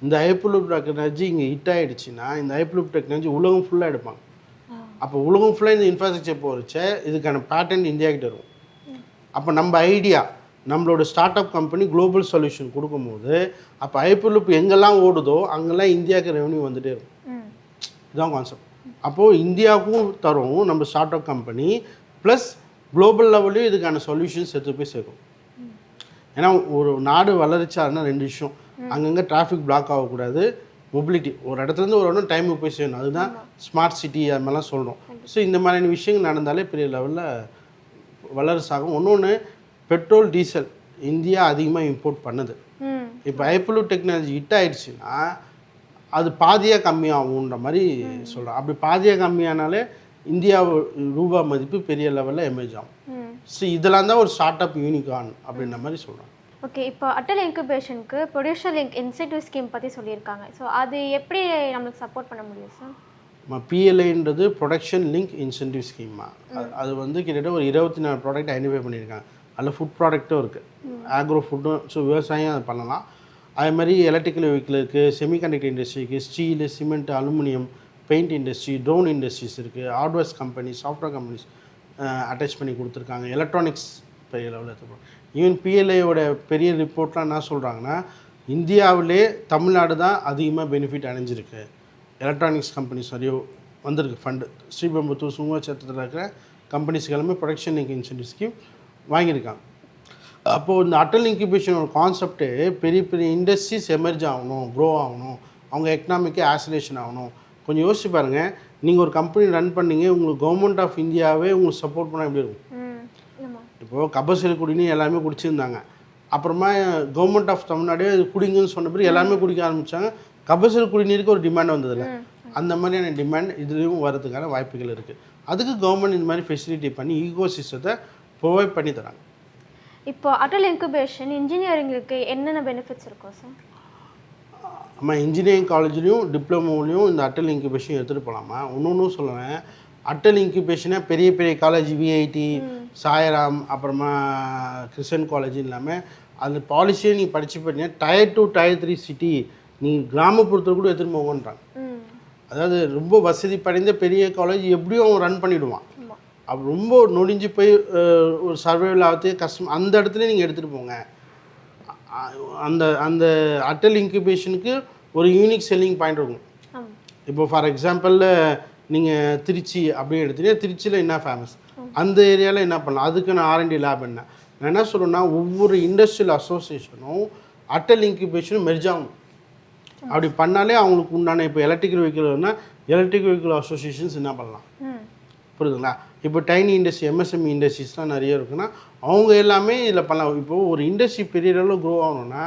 இந்த ஹைப்பர்லூப் டெக்னாலஜி இங்கே ஹிட் ஆகிடுச்சின்னா இந்த ஹைப்பர்லூப் டெக்னாலஜி உலகம் ஃபுல்லாக எடுப்பாங்க. அப்போ உலகம் ஃபுல்லாக இந்த இன்ஃப்ராஸ்ட்ரக்சர் போகிறச்ச இதுக்கான பேட்டர்ன் இந்தியா கிட்ட இருக்கும். அப்போ நம்ம ஐடியா நம்மளோட start up company global solution கொடுக்கும்போது அப்போ ஹைப்பர்லூப் எங்கெல்லாம் ஓடுதோ அங்கெல்லாம் இந்தியாவுக்கு ரெவன்யூ வந்துகிட்டே இருக்கும். இதுதான் கான்செப்ட். அப்போது இந்தியாவுக்கும் தரும் நம்ம start up company, plus global லெவல்லையும் இதுக்கான சொல்யூஷன்ஸ் எடுத்து போய் சேர்க்கும். ஏன்னா ஒரு நாடு வளர்ச்சாருன்னா 2 விஷயம், அங்கங்கே டிராஃபிக் பிளாக் ஆகக்கூடாது, மொபிலிட்டி, ஒரு இடத்துலேருந்து ஒரு இடம் டைமுக்கு போய் செய்யணும், அதுதான் ஸ்மார்ட் சிட்டி அது மாதிரிலாம் சொல்கிறோம். ஸோ இந்த மாதிரியான விஷயங்கள் நடந்தாலே பெரிய லெவலில் வல்லரசாகும். ஒன்று பெட்ரோல் டீசல் இந்தியா அதிகமாக இம்போர்ட் பண்ணுது. இப்போ ஹைப்பர்லூப் டெக்னாலஜி ஹிட் ஆயிடுச்சுன்னா அது பாதியாக கம்மியாகுன்ற மாதிரி சொல்கிறோம். அப்படி பாதியாக கம்மியானாலே இந்தியா ரூபா மதிப்பு பெரிய லெவலில் எமேஜ் ஆகும். ஸோ இதெல்லாம் தான் ஒரு ஸ்டார்ட் அப் யூனிகான் அப்படின்ற மாதிரி சொல்கிறோம். ஓகே, இப்போ அட்டல் இன்குபேஷனுக்கு ப்ரொடியூசர் லிங்க் இன்சென்டிவ் ஸ்கீம் பற்றி சொல்லியிருக்காங்க. ஸோ அது எப்படி நம்மளுக்கு சப்போர்ட் பண்ண முடியும் சார்? பிஎல்ஐன்றது ப்ரொடக்ஷன் லிங்க் இன்சென்டிவ் ஸ்கீமா. அது வந்து கிட்டத்தட்ட ஒரு 24 ப்ராடக்ட் ஐடென்டிஃபை பண்ணியிருக்காங்க. அதில் ஃபுட் ப்ராடக்ட்டும் இருக்குது, ஆக்ரோ ஃபுட்டும். ஸோ விவசாயம் அது பண்ணலாம். அதே மாதிரி எலக்ட்ரிக்கல் வெஹிக்கிள் இருக்குது, செமிகண்டக்டர் இண்டஸ்ட்ரிக்கு, steel, cement, aluminium, paint industry, drone industries இருக்குது, hardwares company, software companies attach பண்ணி கொடுத்துருக்காங்க. எலக்ட்ரானிக்ஸ் பெரிய லெவலில் எடுத்துப்போம். ஈவன் பிஎல்ஐயோட பெரிய ரிப்போர்ட்லாம் என்ன சொல்கிறாங்கன்னா, இந்தியாவிலே தமிழ்நாடு தான் அதிகமாக பெனிஃபிட் அடைஞ்சிருக்கு. எலக்ட்ரானிக்ஸ் கம்பெனிஸ் நிறைய வந்திருக்கு ஃபண்டு. ஸ்ரீபெரும்புத்தூர் சுங்கச்சத்திரத்தில் இருக்கிற கம்பெனிஸ்க்கு எல்லாமே ப்ரொடக்ஷன் லிங்க் இன்சென்டிவ் ஸ்கீம் வாங்கியிருக்காங்க. அப்போது இந்த அட்டல் இன்குபேஷனோட கான்செப்ட்டு பெரிய பெரிய இண்டஸ்ட்ரீஸ் எமர்ஜ் ஆகணும், க்ரோ ஆகணும், அவங்க எக்கனாமிக்கே ஆசிலேஷன் ஆகணும். கொஞ்சம் யோசிச்சு பாருங்கள், நீங்கள் ஒரு கம்பெனி ரன் பண்ணீங்க, உங்களுக்கு கவர்மெண்ட் ஆஃப் இந்தியாவே உங்களுக்கு சப்போர்ட் பண்ணால் எப்படி இருக்கும்? இப்போது கபசல் குடின்னு எல்லாருமே குடிச்சிருந்தாங்க. அப்புறமா கவர்மெண்ட் ஆஃப் தமிழ்நாடே குடிங்கன்னு சொன்ன பிறகு எல்லாருமே குடிக்க ஆரம்பித்தாங்க. கபசல் குடிநீருக்கு ஒரு டிமாண்ட் வந்ததில்ல. அந்த மாதிரியான டிமாண்ட் இதுலேயும் வரதுக்கான வாய்ப்புகள் இருக்குது. அதுக்கு கவர்மெண்ட் இந்த மாதிரி ஃபெசிலிட்டி பண்ணி ஈகோ சிஸ்டத்தை ப்ரொவைட் பண்ணி தராங்க. இப்போ அட்டல் இன்குபேஷன் இன்ஜினியரிங்களுக்கு என்னென்ன பெனிஃபிட்ஸ் இருக்கும் சார்? நம்ம இன்ஜினியரிங் காலேஜ்லேயும் டிப்ளமோலையும் இந்த அட்டல் இன்குபேஷன் எடுத்துகிட்டு போகலாமா? ஒன்றும் சொல்லுவேன். அட்டல் இன்குபேஷனை பெரிய பெரிய காலேஜ், விஐடி, சாயராம், அப்புறமா கிறிஸ்டன் காலேஜ் இல்லாமல் அந்த பாலிசியை நீங்கள் படித்து பார்த்தீங்கன்னா Tier 2 Tier 3 சிட்டி நீங்கள் கிராமப்புறத்தில் கூட எடுத்துகிட்டு போங்கன்றாங்க. அதாவது ரொம்ப வசதி படைந்த பெரிய காலேஜ் எப்படியும் அவன் ரன் பண்ணிவிடுவான். அப்போ ரொம்ப நொடிஞ்சு போய் ஒரு சர்வைவல் ஆகிறதுக்கு கஷ்டம், அந்த இடத்துல நீங்கள் எடுத்துகிட்டு போங்க. அந்த அந்த அட்டல் இன்குபேஷனுக்கு ஒரு யூனிக் செல்லிங் பாயிண்ட் இருக்கும். இப்போ ஃபார் எக்ஸாம்பிளில் நீங்கள் திருச்சி அப்படின்னு எடுத்தீங்கன்னா திருச்சியில் என்ன ஃபேமஸ், அந்த ஏரியாவில் என்ன பண்ணலாம், அதுக்கான R&D லேப் என்ன. நான் என்ன சொல்கிறேன்னா, ஒவ்வொரு இண்டஸ்ட்ரியல் அசோசியேஷனும் அட்டல் இன்குபேஷனும் மெர்ஜ் ஆகணும். அப்படி பண்ணாலே அவங்களுக்கு உண்டான, இப்போ எலக்ட்ரிக்கல் வெஹிக்கிள்னா எலக்ட்ரிக் வெஹிக்கிள் அசோசியேஷன்ஸ் என்ன பண்ணலாம், புரியுதுங்களா? இப்போ டைனி இண்டஸ்ட்ரி, MSME இண்டஸ்ட்ரீஸ்லாம் நிறைய இருக்குன்னா அவங்க எல்லாமே இதில் பண்ணலாம். இப்போது ஒரு இண்டஸ்ட்ரி பெரிய அளவில் க்ரோ ஆகணும்னா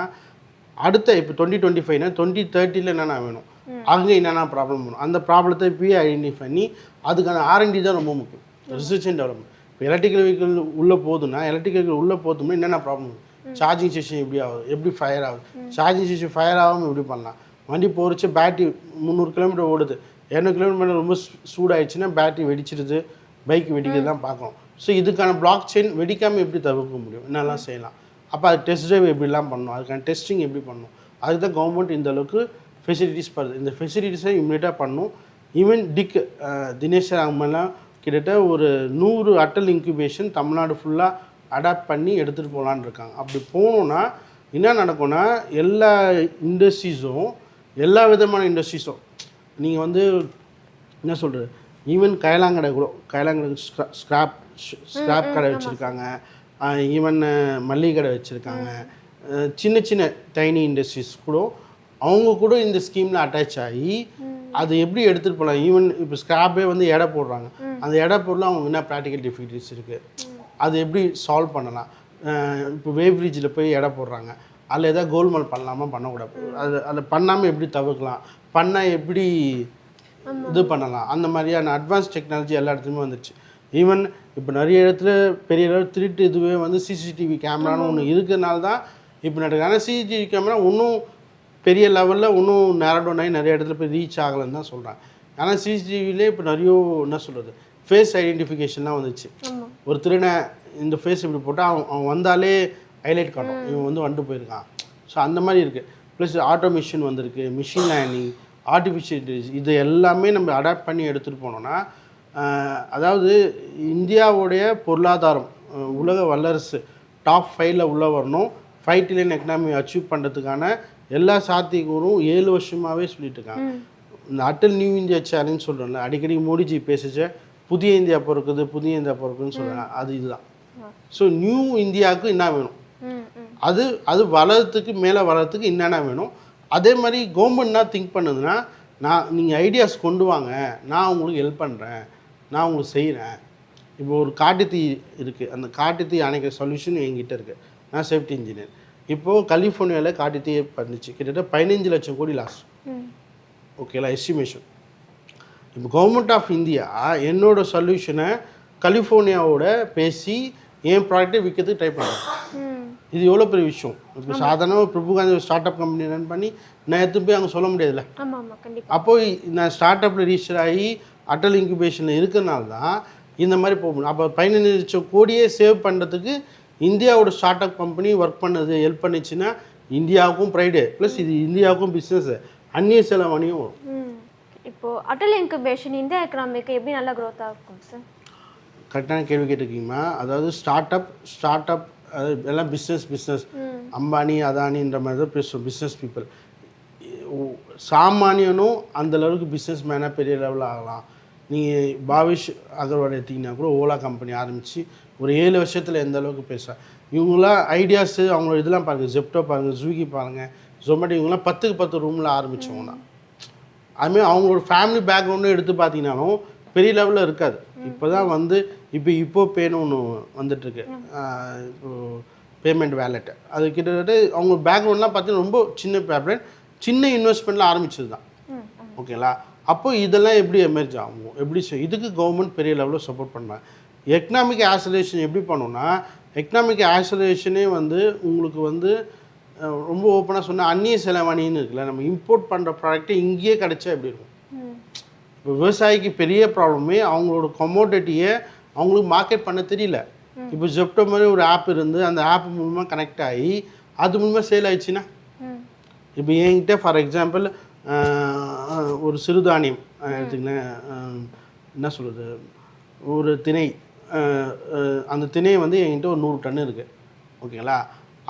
அடுத்த இப்போ 2025னா 2030 என்னென்ன வேணும், அங்கே என்னென்ன ப்ராப்ளம் வரும், அந்த ப்ராப்ளத்தை இப்போயே ஐடென்டிஃபை பண்ணி அதுக்கான R&D தான் ரொம்ப முக்கியம், ரிசர்ச் அண்ட் டெவலப்மெண்ட். இப்போ எலக்ட்ரிக்கல் வெஹிக்கிள் உள்ளே போகுதுன்னா எலக்ட்ரிக்கல் வெஹிக்கிள் உள்ளே போகுதுன்னா என்னென்ன ப்ராப்ளம், சார்ஜிங் ஸ்டேஷன் எப்படி ஆகுது, எப்படி ஃபயர் ஆகுது, சார்ஜிங் ஸ்டேஷன் ஃபயர் ஆகாமல் எப்படி பண்ணலாம், வண்டி போகிறச்சு பேட்டரி 300 கிலோமீட்டர் ஓடுது, 200 கிலோமீட்டர் ரொம்ப சூடாகிடுச்சுன்னா பேட்டரி வெடிச்சிடுது, பைக் வெடிக்கிறது தான் பார்க்கணும். ஸோ இதுக்கான பிளாக் செயின் வெடிக்காமல் எப்படி தவிர்க்க முடியும், என்னெல்லாம் செய்யலாம், அப்போ அது டெஸ்ட் ட்ரைவ் எப்படிலாம் பண்ணணும், அதுக்கான டெஸ்டிங் எப்படி பண்ணணும், அதுக்கு தான் கவர்மெண்ட் இந்த அளவுக்கு ஃபெசிலிட்டிஸ் பண்ணுது. இந்த ஃபெசிலிட்டிஸை இம்மிடியட்டாக பண்ணணும். ஈவன் தினேஷ் ராமெல்லாம் கிட்டத்தட்ட ஒரு 100 அட்டல் இன்குபேஷன் தமிழ்நாடு ஃபுல்லாக அடாப்ட் பண்ணி எடுத்துகிட்டு போகலான்னு இருக்காங்க. அப்படி போகணுன்னா என்ன நடக்கும்னா, எல்லா இண்டஸ்ட்ரீஸும் எல்லா விதமான இண்டஸ்ட்ரீஸும் நீங்கள் வந்து என்ன சொல்கிறது, ஈவன் கைலாங்கடை கூட, கைலாங்கடை ஸ்கிராப் கடை வச்சுருக்காங்க, ஈவன் மல்லிகை கடை வச்சுருக்காங்க, சின்ன சின்ன டைனி இண்டஸ்ட்ரீஸ் கூட அவங்க கூட இந்த ஸ்கீமில் அட்டாச் ஆகி அது எப்படி எடுத்துகிட்டு போகலாம். ஈவன் இப்போ ஸ்கிராப்பே வந்து எடை போடுறாங்க, அந்த எடை பொருள் அவங்க என்ன ப்ராக்டிக்கல் டிஃபிகல்ட்டிஸ் இருக்குது, அது எப்படி சால்வ் பண்ணலாம். இப்போ வேவ் பிரிட்ஜில் போய் எடை போடுறாங்க, அதில் எதாவது கோல்மால் பண்ணலாமா பண்ணக்கூடாது, அதை பண்ணாமல் எப்படி தவிர்க்கலாம், பண்ணால் எப்படி இது பண்ணலாம், அந்த மாதிரியான அட்வான்ஸ் டெக்னாலஜி எல்லா இடத்துலையுமே வந்துடுச்சு. ஈவன் இப்போ நிறைய இடத்துல பெரிய அளவு திருட்டு இதுவே வந்து சிசிடிவி கேமரான்னு ஒன்று இருக்கிறதுனால தான் இப்போ நடக்குது. ஆனால் சிசிடிவி கேமரா இன்னும் பெரிய லெவலில் இன்னும் நேரடவுன் ஆகி நிறைய இடத்துல போய் ரீச் ஆகலைன்னு தான் சொல்கிறாங்க. ஆனால் சிசிடிவிலே இப்போ நிறைய என்ன சொல்கிறது ஃபேஸ் ஐடென்டிஃபிகேஷன்லாம் வந்துச்சு. ஒரு திருடனை இந்த ஃபேஸ் இப்படி போட்டால் அவன் வந்தாலே ஹைலைட் காட்டும், இவன் வந்துட்டு போயிருக்கான். ஸோ அந்த மாதிரி இருக்குது. ப்ளஸ் ஆட்டோமேஷன் வந்திருக்கு, மிஷின் லேர்னிங், ஆர்டிஃபிஷியல் இன்டெலிஜென்ஸ், இது எல்லாமே நம்ம அடாப்ட் பண்ணி எடுத்துகிட்டு போனோன்னா அதாவது இந்தியாவுடைய பொருளாதாரம் உலக வல்லரசு டாப் 5ல் உள்ள வரணும். 5 trillion எக்கனாமி அச்சீவ் பண்ணுறதுக்கான எல்லா சாத்தியக்கூறும் 7 வருஷமாகவே சொல்லிட்டு இருக்காங்க. இந்த அட்டல் நியூ இந்தியா சேலஞ்ச் சொல்கிறோம்ல, அடிக்கடி மோடிஜி பேசிச்ச புதிய இந்தியா பிறக்குது, புதிய இந்தியா பிறக்குதுன்னு சொல்கிறாங்க. அது இதுதான். ஸோ நியூ இந்தியாவுக்கு என்ன வேணும், அது வளர்கிறதுக்கு மேலே வளர்கிறதுக்கு என்னென்ன வேணும். அதே மாதிரி கவர்மெண்ட்னா திங்க் பண்ணுதுன்னா, நீங்கள் ஐடியாஸ் கொண்டு வாங்க, நான் உங்களுக்கு ஹெல்ப் பண்ணுறேன், நான் உங்களுக்கு செய்கிறேன். இப்போ ஒரு காட்டுத்தீ இருக்குது, அந்த காட்டுத்தீ அணைக்கிற சொல்யூஷன் என்கிட்ட இருக்குது, நான் சேஃப்டி இன்ஜினியர். இப்போது கலிஃபோர்னியாவில் காட்டுத்தீ பண்ணிச்சு, கிட்டத்தட்ட 15 லட்சம் கோடி லாஸ். ஓகேலா, எஸ்டிமேஷன். இப்போ கவர்மெண்ட் ஆஃப் இந்தியா என்னோட சொல்யூஷனை கலிஃபோர்னியாவோட பேசி என் ப்ராடக்டை விற்கிறதுக்கு ட்ரை பண்ணுறேன். இது எவ்வளோ பெரிய விஷயம். இப்போ சாதாரணமாக பிரபுகாந்தி ஸ்டார்ட் அப் கம்பெனி ரன் பண்ணி நான் எடுத்து போய் அங்கே சொல்ல முடியாதுல்ல. அப்போது நான் ஸ்டார்ட் அப்பில் ரிஜிஸ்டர் ஆகி அட்டல் இன்குபேஷனில் இருக்கிறனால தான் இந்த மாதிரி போக முடியும். அப்போ 15 லட்சம் கோடியே சேவ் பண்ணுறதுக்கு இந்தியாவோட ஸ்டார்ட் அப் கம்பெனி ஒர்க் பண்ணது ஹெல்ப் பண்ணிச்சுன்னா இந்தியாவுக்கும் ப்ரைடு, ப்ளஸ் இது இந்தியாவுக்கும் பிஸ்னஸ், அந்நிய செலவணியும் வரும். இப்போது அட்டல் இன்குபேஷன் இந்தியா எக்கனாமிக்கு எப்படி நல்லா க்ரோத் ஆகும் சார்? கரெக்டான கேள்வி கேட்டிருக்கீங்கம்மா. அதாவது ஸ்டார்ட் அப் அது எல்லாம் பிஸ்னஸ் அம்பானி அதானின்ற மாதிரி தான் பேசுவோம். பிஸ்னஸ் பீப்புள் சாமானியனும் அந்தளவுக்கு பிஸ்னஸ் மேனாக பெரிய லெவலில் ஆகலாம். நீங்கள் பாவிஷ் அகர்வால் எடுத்திங்கன்னா கூட ஓலா கம்பெனி ஆரம்பித்து ஒரு 7 வருஷத்தில் எந்த அளவுக்கு பேசுகிறேன். இவங்களாம் ஐடியாஸு அவங்களோட இதெல்லாம் பாருங்கள், ஜெப்டோ பாருங்கள், ஸ்விக்கி பாருங்கள், ஜொமேட்டோ, இவங்களாம் 10க்கு 10 ரூமில் ஆரம்பித்தவங்க தான். அதுமாதிரி அவங்களோட ஃபேமிலி பேக்ரவுண்டும் எடுத்து பார்த்தீங்கன்னாலும் பெரிய லெவலில் இருக்காது. இப்போ தான் வந்து இப்போ பேன்னு ஒன்று வந்துட்டுருக்கு, இப்போது பேமெண்ட் வேலெட்டு. அது கிட்டத்தட்ட அவங்க பேக்ரவுண்ட்லாம் பார்த்தீங்கன்னா ரொம்ப சின்ன பேமெண்ட், சின்ன இன்வெஸ்ட்மெண்ட்டில் ஆரம்பிச்சது தான். ஓகேங்களா, அப்போ இதெல்லாம் எப்படி எமர்ஜ் ஆகும், எப்படி இதுக்கு கவர்மெண்ட் பெரிய லெவலில் சப்போர்ட் பண்ணுறாங்க. எக்கனாமிக் ஆக்சலரேஷன் எப்படி பண்ணணும்னா, எக்கனாமிக் ஆக்சலரேஷனே வந்து உங்களுக்கு வந்து ரொம்ப ஓப்பனாக சொன்னால் அந்நிய செலவாணின்னு இருக்குல்ல, நம்ம இம்போர்ட் பண்ணுற ப்ராடக்ட்டு இங்கேயே கிடச்சா எப்படி இருக்கும். இப்போ விவசாயிக்கு பெரிய ப்ராப்ளமே அவங்களோட கமோடிட்டியை அவங்களுக்கு மார்க்கெட் பண்ண தெரியல. இப்போ ஜெப்டோ மாதிரி ஒரு ஆப் இருந்து அந்த ஆப் மூலமாக கனெக்ட் ஆகி அது மூலமாக சேல் ஆயிடுச்சுன்னா, இப்போ என்கிட்ட ஃபார் எக்ஸாம்பிள் ஒரு சிறுதானியம் எடுத்துக்கினேன், என்ன சொல்கிறது, ஒரு திணை, அந்த திணையை வந்து என்கிட்ட ஒரு 100 டன் இருக்குது. ஓகேங்களா,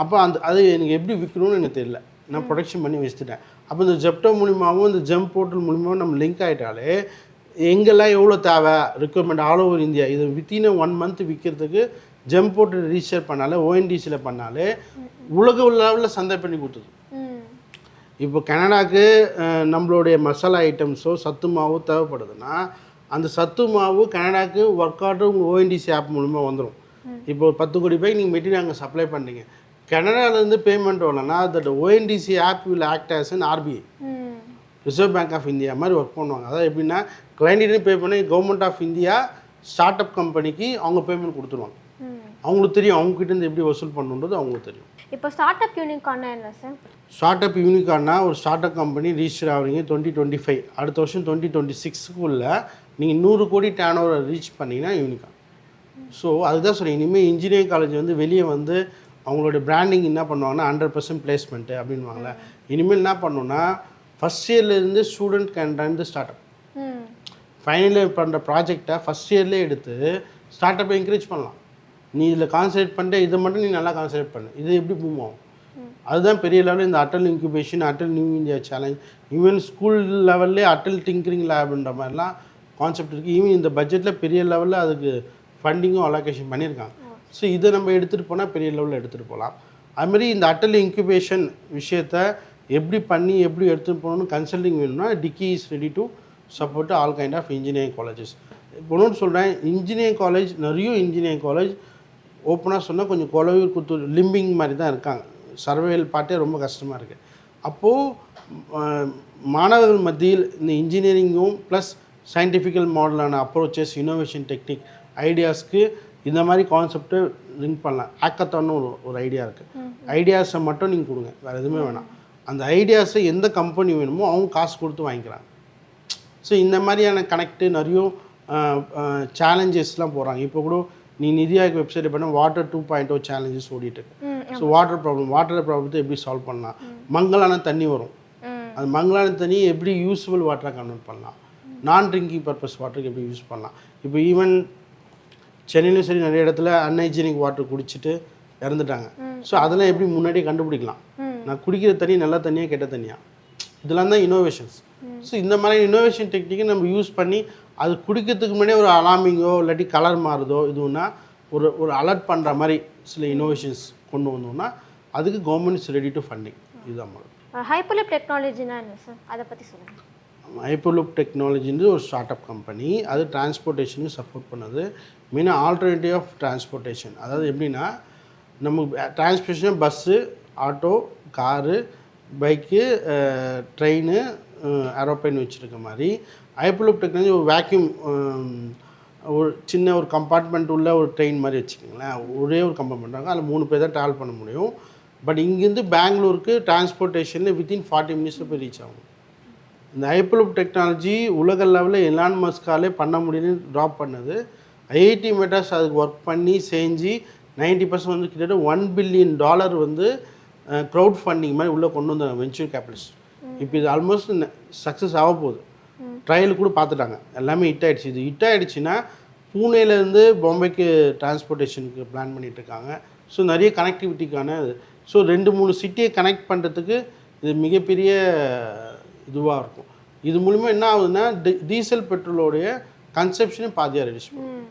அப்போ அது எனக்கு எப்படி விற்கணும்னு எனக்கு தெரியல, நான் ப்ரொடக்ஷன் பண்ணி வச்சுட்டேன். அப்போ இந்த ஜெப்டோ மூலிமாவும் இந்த ஜெம் போர்ட்டல் மூலிமாவும் நம்ம லிங்க் ஆகிட்டாலே எங்கெல்லாம் எவ்வளோ தேவை ரெக்குவயர்மெண்ட் ஆல் ஓவர் இந்தியா, இது வித்தின் 1 month விற்கிறதுக்கு ஜெம் போர்ட்டல் ரிஜிஸ்டர் பண்ணாலே, ஓஎன்டிசியில் பண்ணாலே உலக லெவலில் சந்தை பண்ணி கொடுத்தது. இப்போ கனடாவுக்கு நம்மளுடைய மசாலா ஐட்டம்ஸோ சத்து மாவோ தேவைப்படுதுன்னா அந்த சத்து மாவு கனடாவுக்கு ஒர்க் ஆர்டர் உங்கள் ஓஎன்டிசி ஆப் மூலமாக வந்துடும். இப்போ ஒரு 10 கோடி ரூபாய்க்கு நீங்கள் மெட்டீரியல் அங்கே சப்ளை பண்ணுறீங்க, கனடாலேருந்து பேமெண்ட் வரலன்னா that ONDC app will act as an RBI, reserve bank of India மாதிரி ஒர்க் பண்ணுவாங்க. அதாவது எப்படின்னா கிளைண்ட்டு பே பண்ணி government of India startup கம்பெனிக்கு அவங்க பேமெண்ட் கொடுத்துருவாங்க. அவங்களுக்கு தெரியும் அவங்ககிட்டேருந்து எப்படி வசூல் பண்ணணுன்றது அவங்களுக்கு தெரியும். இப்போ ஸ்டார்ட் அப் யூனிகார்னா என்ன சார்? ஸ்டார்ட் அப் யூனிகார்னா ஒரு ஸ்டார்ட் அப் கம்பெனி ரிஜிஸ்டர் ஆகிறீங்க 2025, அடுத்த வருஷம் 2026க்குள்ளே நீங்கள் 100 கோடி டர்ன் ஓவர் ரீச் பண்ணிங்கன்னா யூனிகார்ன். ஸோ அதுதான் சொல்கிறேன், இனிமேல் இன்ஜினியரிங் காலேஜ் வந்து வெளியே வந்து அவங்களோட பிராண்டிங் என்ன பண்ணுவாங்கன்னா 100% பிளேஸ்மெண்ட்டு அப்படின்வாங்களே. இனிமேல் என்ன பண்ணணுன்னா ஃபஸ்ட் இயர்லேருந்து student can run the start up. Final year பண்ணுற ப்ராஜெக்டை ஃபஸ்ட் இயர்லேயே எடுத்து ஸ்டார்ட் அப்பை என்கரேஜ் பண்ணலாம். நீ இதில் கான்சன்ட்ரேட் பண்ணிட்டு இதை மட்டும் நீ நல்லா கான்சன்ட்ரேட் பண்ணு, இது எப்படி மூவ் ஆகும். அதுதான் பெரிய லெவலில் இந்த Atal incubation, Atal new India challenge, even school லெவல்லே அட்டல் டிங்கரிங் லேப்ன்ற மாதிரிலாம் கான்செப்ட் இருக்குது. ஈவன் இந்த பட்ஜெட்டில் பெரிய லெவலில் அதுக்கு ஃபண்டிங்கும் அலோகேஷன் பண்ணியிருக்காங்க. ஸோ இதை நம்ம எடுத்துகிட்டு போனால் பெரிய லெவலில் எடுத்துகிட்டு போகலாம். அதுமாதிரி இந்த அட்டல் இன்குபேஷன் விஷயத்தை எப்படி பண்ணி எப்படி எடுத்துகிட்டு போகணுன்னு கன்சல்டிங் வேணும்னா DICCI is ready to support all kind of engineering colleges. ஒன்று சொல்கிறேன், இன்ஜினியரிங் காலேஜ் நிறைய இன்ஜினியரிங் காலேஜ் ஓப்பனாக சொன்னால் கொஞ்சம் குலவீர் குத்து லிம்பிங் மாதிரி தான் இருக்காங்க. சர்வேல் பாட்டே ரொம்ப கஷ்டமாக இருக்குது. அப்போது மாணவர்கள் மத்தியில் இந்த இன்ஜினியரிங்கும் ப்ளஸ் சயின்டிஃபிக்கல் மாடலான அப்ரோச்சஸ், இனோவேஷன் டெக்னிக் ஐடியாஸ்க்கு இந்த மாதிரி கான்செப்டை லிங்க் பண்ணலாம். ஹேக்கத்தான்னு ஒரு ஐடியா இருக்குது. ஐடியாஸை மட்டும் நீங்கள் கொடுங்க, வேறு எதுவுமே வேணாம். அந்த ஐடியாஸை எந்த கம்பெனி வேணுமோ அவங்க காசு கொடுத்து வாங்கிக்கிறாங்க. ஸோ இந்த மாதிரியான கனெக்டு நிறைய சேலஞ்சஸ்லாம் போகிறாங்க. இப்போ கூட நீ நிதி ஆயோக் வெப்சைட் பண்ண வாட்டர் 2.0 சேலஞ்சஸ் ஓடிட்டு இருக்கு. ஸோ வாட்டர் ப்ராப்ளத்தை எப்படி சால்வ் பண்ணலாம், மங்கலான தண்ணி வரும், அது மங்கலான தண்ணி எப்படி யூஸ்ஃபுல் வாட்டராக கன்வெர்ட் பண்ணலாம், நான் ட்ரிங்கிங் பர்பஸ் வாட்டருக்கு எப்படி யூஸ் பண்ணலாம். இப்போ ஈவன் சென்னையிலும் சரி நிறைய இடத்துல அன்ஹைஜீனிக் வாட்டர் குடிச்சிட்டு இறந்துட்டாங்க. ஸோ அதெல்லாம் எப்படி முன்னாடியே கண்டுபிடிக்கலாம், நான் குடிக்கிற தண்ணி நல்ல தண்ணியாக கெட்ட தண்ணியாக, இதெல்லாம் தான் இன்னோவேஷன்ஸ். ஸோ இந்த மாதிரி இன்னோவேஷன் டெக்னிக்கை நம்ம யூஸ் பண்ணி அது குடிக்கிறதுக்கு முன்னாடியே ஒரு அலார்மிங்கோ இல்லாட்டி கலர் மாறுதோ இதுன்னா ஒரு அலர்ட் பண்ணுற மாதிரி சில இன்னோவேஷன்ஸ் கொண்டு வந்தோம்னா அதுக்கு government is ready to funding. இதுதான் மாதிரி. ஹைப்பர்லூப் டெக்னாலஜினா என்ன சார், அதை பற்றி சொல்லுங்கள். ஹைப்பர்லூப் டெக்னாலஜின்றது ஒரு ஸ்டார்ட் அப் கம்பெனி. அது டிரான்ஸ்போர்ட்டேஷனுக்கு சப்போர்ட் பண்ணுது. மெயினாக ஆல்டர்னேட்டிவ் ஆஃப் டிரான்ஸ்போர்ட்டேஷன். அதாவது எப்படின்னா நமக்கு transportation bus, auto, car, bike, train, aeroplane வச்சுருக்க மாதிரி ஹைப்பர்லூப் டெக்னாலஜி ஒரு வேக்யூம், ஒரு சின்ன ஒரு கம்பார்ட்மெண்ட் உள்ள ஒரு ட்ரெயின் மாதிரி வச்சுக்கோங்களேன். ஒரே ஒரு கம்பார்ட்மெண்ட் அதில் 3 பேர் தான் ட்ராவல் பண்ண முடியும். பட் இங்கேருந்து பெங்களூருக்கு டிரான்ஸ்போர்ட்டேஷனில் வித்தின் 40 மினிட்ஸில் போய் ரீச் ஆகும். இந்த ஹைப்பர்லூப் டெக்னாலஜி உலக லெவலில் எலான் மஸ்காலே பண்ண முடியும்னு ட்ராப் பண்ணது. ஐஐடி மெட்ராஸ் அதுக்கு ஒர்க் பண்ணி செஞ்சு 90% வந்து கிட்டத்தட்ட $1 பில்லியன் வந்து க்ரௌட் ஃபண்டிங் மாதிரி உள்ளே கொண்டு வந்தாங்க வென்ச்சர் கேபிட்டலிஸ்ட். இப்போ இது ஆல்மோஸ்ட் சக்ஸஸ் ஆக போகுது. ட்ரையல் கூட பார்த்துட்டாங்க, எல்லாமே ஹிட் ஆகிடுச்சு. இது ஹிட் ஆகிடுச்சின்னா பூனேலேருந்து பாம்பேக்கு டிரான்ஸ்போர்ட்டேஷனுக்கு பிளான் பண்ணிகிட்ருக்காங்க. ஸோ நிறைய கனெக்டிவிட்டிக்கான ஸோ 2-3 சிட்டியை கனெக்ட் பண்ணுறதுக்கு இது மிகப்பெரிய இதுவாக இருக்கும். இது மூலிமா என்ன ஆகுதுன்னா டீசல் பெட்ரோலோடைய கன்சப்ஷனே பாதியாக ரெடியூஸ் பண்ணும்.